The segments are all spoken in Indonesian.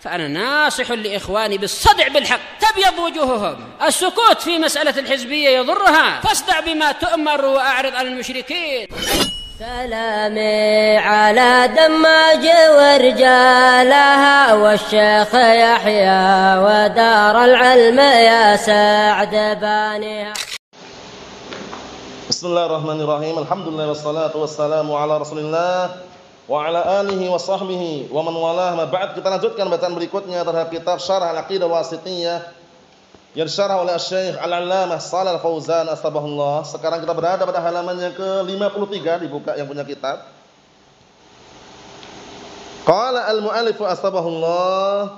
فأنا ناصح لإخواني بالصدع بالحق تبيض وجوههم. السكوت في مسألة الحزبية يضرها، فاصدع بما تؤمر وأعرض عن المشركين. سلامي على دماج ورجالها والشيخ يحيى ودار العلم يا سعد بانيها. Bismillahirrahmanirrahim. Alhamdulillah wassalatu wassalamu ala Rasulillah wa ala alihi wa sahbihi wa man walah. Ma ba'd, kita lanjutkan bacaan berikutnya terhadap kitab Syarah Al-Aqidah Wasithiyah yang disyarah oleh Syekh Al-Allamah Shalal Fauzan astabahullah. Sekarang kita berada pada halaman yang ke-53, dibuka yang punya kitab. Qala al-mu'allif astabahullah.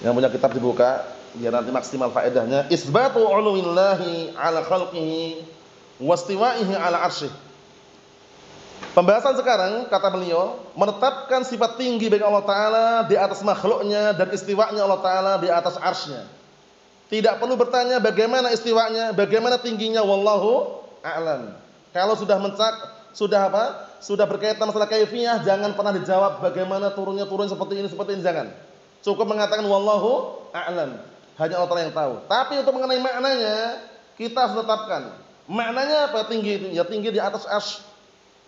Yang punya kitab dibuka biar nanti maksimal faedahnya. Isbatu 'uluwillahi 'ala khalqihi wastiwa'ihi 'ala 'arsyih. Pembahasan sekarang, kata beliau, menetapkan sifat tinggi bagi Allah Ta'ala di atas makhluknya dan istiwanya Allah Ta'ala di atas arsy-Nya. Tidak perlu bertanya bagaimana istiwanya, bagaimana tingginya, wallahu a'lam. Kalau sudah berkaitan masalah kaifiyah, jangan pernah dijawab bagaimana turun seperti ini, jangan. Cukup mengatakan wallahu a'lam. Hanya Allah Ta'ala yang tahu. Tapi untuk mengenai maknanya, kita harus tetapkan. Maknanya apa tinggi itu? Ya tinggi di atas arsy,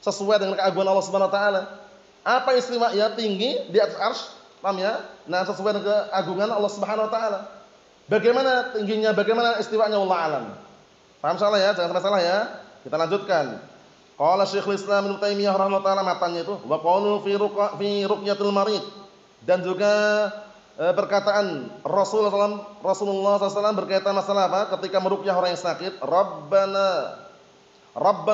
sesuai dengan keagungan Allah Subhanahu wa taala. Apa istiwa? Ya tinggi di atas arsy, paham ya? Nah, sesuai dengan keagungan Allah Subhanahu wa taala. Bagaimana tingginya, bagaimana istiwanya, wallahu alam. Paham salah ya? Jangan sampai salah ya. Kita lanjutkan. Qala Syekhul Islam Ibnu Taimiyah rahimahullah taala, matanya itu wa qaulu fi ruqyatil marid, dan juga perkataan Rasulullah SAW berkaitan masalah apa? Ketika meruqyah orang yang sakit, Rabbana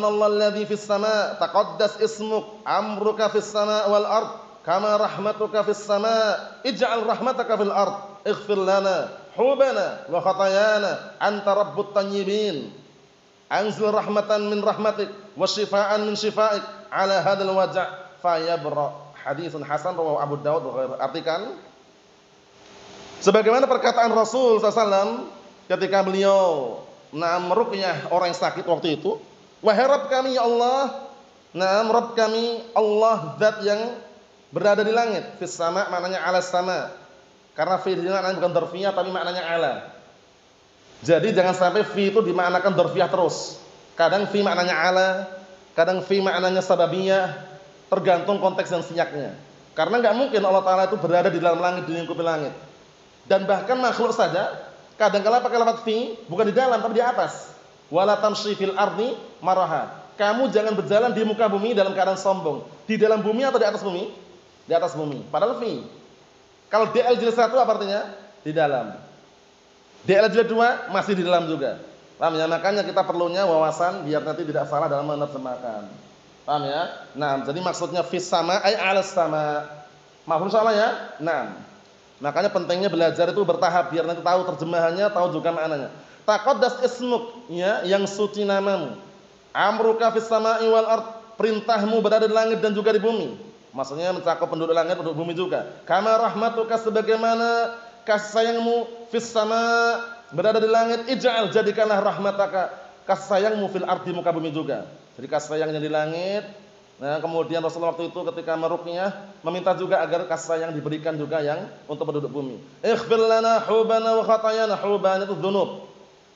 Allah alladzi fis sama' taqaddas ismuk amruka fis sama' wal ard kama rahmatuka fis sama' ij'al rahmataka fil ard ighfir lana hubana wa khatayana anta rabbut tayyibin anzil rahmatan min rahmatik wa shifaan min shifaik ala hadzal waj' fayabra. Haditsun hasan rawahu Abu Dawud wa ghairuhu. Artikan sebagaimana perkataan Rasul SAW ketika beliau meruqyah orang yang sakit waktu itu, wahai Rabb kami ya Allah, Rabb kami Allah zat yang berada di langit. Fis sama' maknanya ala sama. Karena fi di maknanya bukan dzarfiyah tapi maknanya ala. Jadi jangan sampai fi itu dimaknakan dzarfiyah terus. Kadang fi maknanya ala, kadang fi maknanya sababiyah, tergantung konteks dan sinyaknya. Karena enggak mungkin Allah Taala itu berada di dalam langit, dilingkupi langit. Dan bahkan makhluk saja kadang-kala pakai lafaz fi bukan di dalam tapi di atas. Wala tamshi fil ardi maraha. Kamu jangan berjalan di muka bumi dalam keadaan sombong. Di dalam bumi atau di atas bumi? Di atas bumi. Padahal fi. Kalau DL jilid 1 apa artinya? Di dalam. DL jilid 2 masih di dalam juga. Paham ya? Makanya kita perlunya wawasan biar nanti tidak salah dalam menerjemahkan. Paham ya? Nah, jadi maksudnya fis sama ay 'alas sama. Mahfum salah ya? Nah. Makanya pentingnya belajar itu bertahap biar nanti tahu terjemahannya, tahu juga maknanya. Taqaddas ismuk, ya, yang suci namamu. Amruka fis sama'i wal ard, perintahmu berada di langit dan juga di bumi. Maksudnya mencakup penduduk langit, penduduk bumi juga. Kama rahmatuka, sebagaimana kasih sayangmu fis sama' berada di langit, ij'al, jadikanlah rahmataka kasih sayangmu fil ardi, muka bumi juga. Jadi kasih sayangnya di langit. Nah, kemudian Rasulullah waktu itu ketika meruqyah meminta juga agar kasih sayang diberikan juga yang untuk penduduk bumi. Ighfir lana hubana wa khatayana, huban itu dzunub.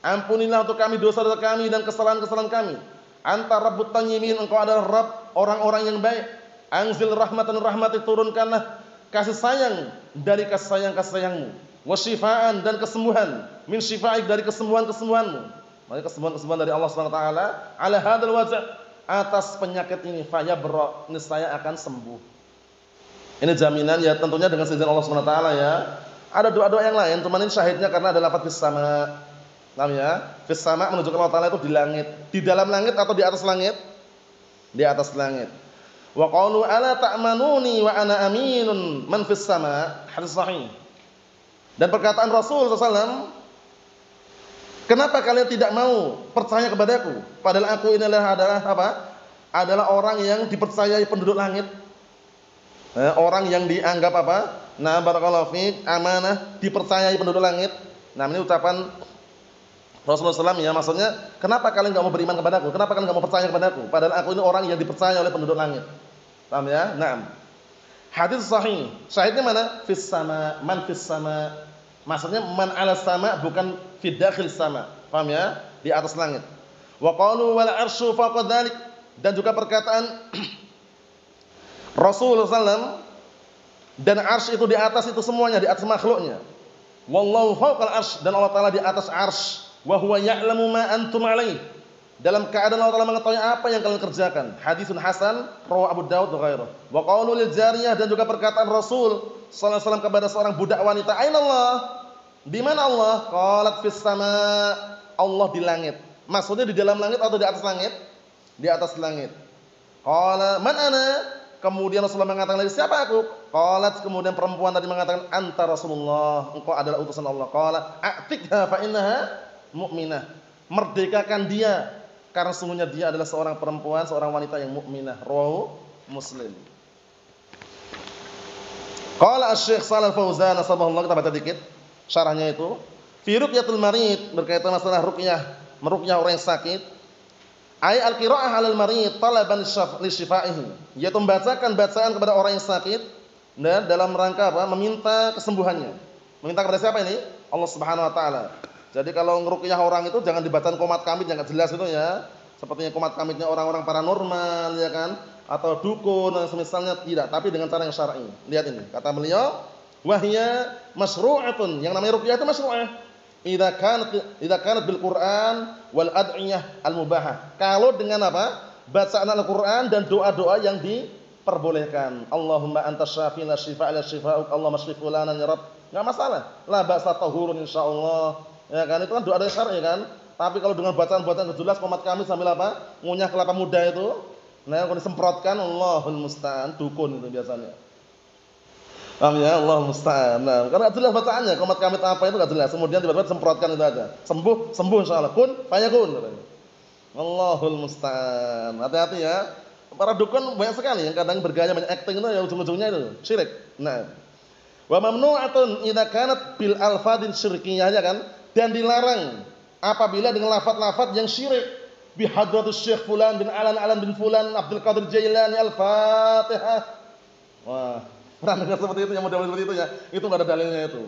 Ampunilah untuk kami dosa-dosa kami dan kesalahan-kesalahan kami. Anta rabbut tayyibin, engkau adalah Rabb orang-orang yang baik. Anzil rahmatan, rahmati, turunkanlah kasih sayang dari kasih sayangmu. Wasyifaan, dan kesembuhan, min syifaik, dari kesembuhan-kesembuhanmu. Maksudnya kesembuhan-kesembuhan dari Allah Subhanahu wa taala, ala hadzal waj', atas penyakit ini, fayabra, niscaya akan sembuh. Ini jaminan ya, tentunya dengan izin Allah Subhanahu wa taala ya. Ada doa-doa yang lain, cuman ini syahidnya karena ada lafaz fis sama'. Paham ya? Fis sama' menunjukkan Allah Ta'ala itu di langit. Di dalam langit atau di atas langit? Di atas langit. Wa qalu ala ta'manuni wa ana aminun man fis sama'. Hadis sahih. Dan perkataan Rasul SAW, kenapa kalian tidak mau percaya kepadaku? Padahal aku ini adalah apa? Adalah orang yang dipercayai penduduk langit. Orang yang dianggap apa? Nah, barakallahu fiik, amanah, dipercayai penduduk langit. Nah, ini ucapan Rasulullah SAW ya, maksudnya kenapa kalian enggak mau beriman kepadaku? Kenapa kalian enggak mau percaya kepadaku? Padahal aku ini orang yang dipercaya oleh penduduk langit. Paham ya? Naam. Hadis sahih. Syahidnya mana? Fis sama, man fis sama. Maksudnya man 'ala sama bukan fi dakhil sama. Paham ya? Di atas langit. Wa qalu wal 'arsyu fawqa dzalik, dan juga perkataan Rasulullah SAW, dan arsy itu di atas itu semuanya, di atas makhluknya. Wallahu fawqal arsy, dan Allah Ta'ala di atas arsy. Wa huwa ya'lamu ma antum 'alaihi, dalam keadaan Allah Ta'ala mengetahui apa yang kalian kerjakan. Hadisun hasan rawahu Abu Daud wa ghairuh. Wa qaulu lil jariyah, dan juga perkataan Rasul sallallahu alaihi wasallam kepada seorang budak wanita, "Aina Allah?" Di mana Allah? Qalat fis sama, Allah di langit. Maksudnya di dalam langit atau di atas langit? Di atas langit. Qala man ana? Kemudian Rasulullah mengatakan lagi, siapa aku? Qalat, kemudian perempuan tadi mengatakan, anta Rasulullah, engkau adalah utusan Allah. Qala a'tikha fa innaha mu'minah. Merdekakan dia, karena sungguhnya dia adalah seorang perempuan, seorang wanita yang mukminah. Rawahu Muslim. Qala Asy-Syaikh Shalal Fauzan nasabahullah, kita baca dikit syarahnya itu. Fi ruqyatul marid, berkaitan masalah ruqyah, meruqyah orang yang sakit. Ai al-qira'ah 'alal marid talaban li syifaihi, yaitu membacakan bacaan kepada orang yang sakit dan dalam rangka apa? Meminta kesembuhannya. Meminta kepada siapa ini? Allah Subhanahu wa taala. Jadi kalau ngeruqyah orang itu jangan dibacakan qomat kamit yang enggak jelas itu ya. Sepertinya qomat kamitnya orang-orang paranormal ya kan, atau dukun dan semisalnya, tidak, tapi dengan cara yang syar'i. Lihat ini, kata beliau, wahya masyru'atun, yang namanya ruqyah itu masyru'ah. Idza kanat bil Qur'an wal ad'iyah al mubahah. Kalau dengan apa? Bacaan Al-Qur'an dan doa-doa yang diperbolehkan. Allahumma antas syafi la syifaa illa syifaa'uk, Allahumma shfi fulanan ya Rabb. Enggak masalah. La ba'sa tahurun insyaallah. Ya kan, itu kan doa dari syar'i kan. Tapi kalau dengan bacaan-bacaan jelas qomat kami sambil apa? Ngunyah kelapa muda itu, nah kalau disemprotkan, Allahul musta'an, dukun itu biasanya. Paham ya? Allahul musta'an. Nah, karena jelas bacaannya, qomat kamit apa itu enggak jelas. Kemudian tiba-tiba semprotkan itu aja. Sembuh insyaallah. Kun fayakun. Allahul musta'an. Hati-hati ya. Para dukun banyak sekali yang kadang bergaya banyak acting itu ya, ujung-ujungnya itu syirik. Nah, wa mamnu'atun idza kanat bil alfadin syirkiyah, ya kan? Dan dilarang apabila dengan lafaz-lafaz yang syirik. Bi hadratus Syekh fulan bin Alan bin fulan Abdul Qadir Jailani Al-Fatihah. Wah, pernah dengar seperti itu, yang model seperti itu ya. Itu enggak ada dalilnya itu.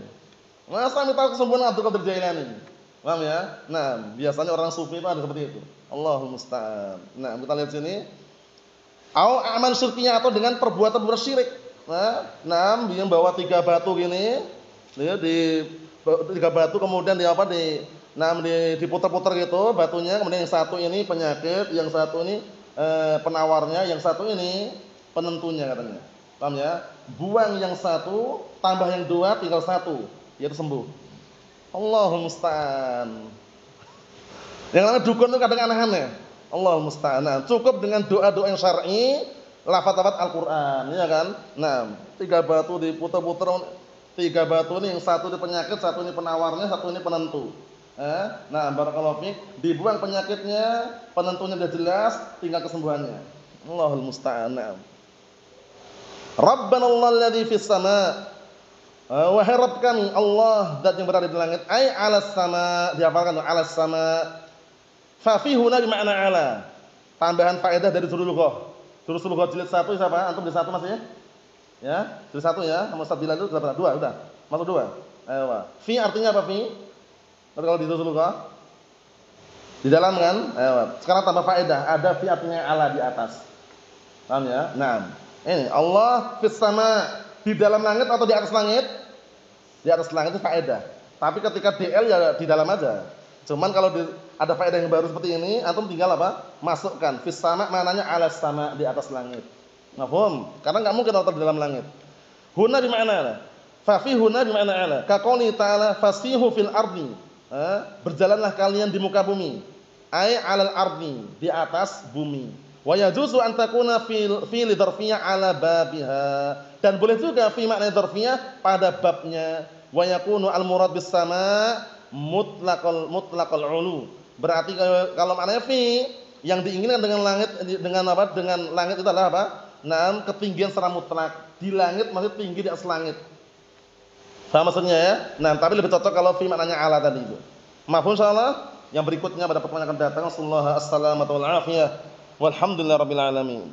Masa minta kesembuhan Abdul Qadir Jailani? Paham ya? Nah, biasanya orang sufi itu ada seperti itu. Allahul musta'an. Nah, kita lihat sini. Au aman syirkiyah, atau dengan perbuatan bersyirik. Nah, dia bawa 3 batu gini, dia di 3 batu kemudian diputar-putar gitu batunya, kemudian yang satu ini penyakit, yang satu ini penawarnya, yang satu ini penentunya katanya. Paham ya? Buang yang satu, tambah yang 2, tinggal 1, yaitu sembuh. Allahul musta'an. Yang namanya dukun itu kadang aneh-aneh. Allahul musta'an. Nah, cukup dengan doa-doa yang syar'i, lafaz-lafaz Al-Qur'an, ya kan? Nah, 3 batu diputar-putar, 3 batu ini, yang satu ini penyakit, satu ini penawarnya, satu ini penentu. Nah, barakallahu fiik, dibuang penyakitnya, penentunya sudah jelas, tinggal kesembuhannya. Allahul musta'an. Rabbana Allah alladzi fis sama'. Wahai Rabb kami, Allah zat yang berada di langit. Ai 'alas sama', dihafalkan 'alas sama'. Fa fi huna bi ma'na 'ala. Tambahan faedah dari Durul Lughah. Durul Lughah jilid 1 siapa? Antum di 1 Mas ya? Ya, jilid 1 ya. Nomor 9 itu berapa? 2, udah. Masuk 2. Ayo. Fi artinya apa fi? Tapi kalau di Durul Lughah di dalam kan? Ayo. Sekarang tambah faedah, ada fi artinya 'ala di atas. Paham ya? Nah, ini Allah fis sama', di dalam langit atau di atas langit? Di atas langit itu faedah. Tapi ketika DL ya di dalam aja. Cuman kalau ada faedah yang baru seperti ini, antum tinggal apa? Masukkan fis sama', maknanya 'alas sama', di atas langit. Mafhum? Karena enggak mungkin Allah di dalam langit. Huna di makna, fa fi huna di makna 'ala. Ka qouli ta'ala fasihu fil ardi. Berjalanlah kalian di muka bumi. Ai 'alal ardi, di atas bumi. Wa yajuzu an takuna fi lidharfiyah 'ala babiha. Dan boleh juga fi makna dzarfiyah pada babnya. Wa yakunu al-murad bis sama' mutlaqal ulu. Berarti kalau maknanya fi, yang diinginkan dengan langit, dengan apa? Dengan langit itu adalah apa? Nah, ketinggian secara mutlak. Di langit maksudnya tinggi di atas langit. Paham maksudnya ya? Nah, tapi lebih cocok kalau fi maknanya 'ala tadi itu. Mafhum insyaallah? Yang berikutnya pada pertemuan akan datang. Sallallahu alaihi wasallam wal afiyah. Walhamdulillahirabbil alamin.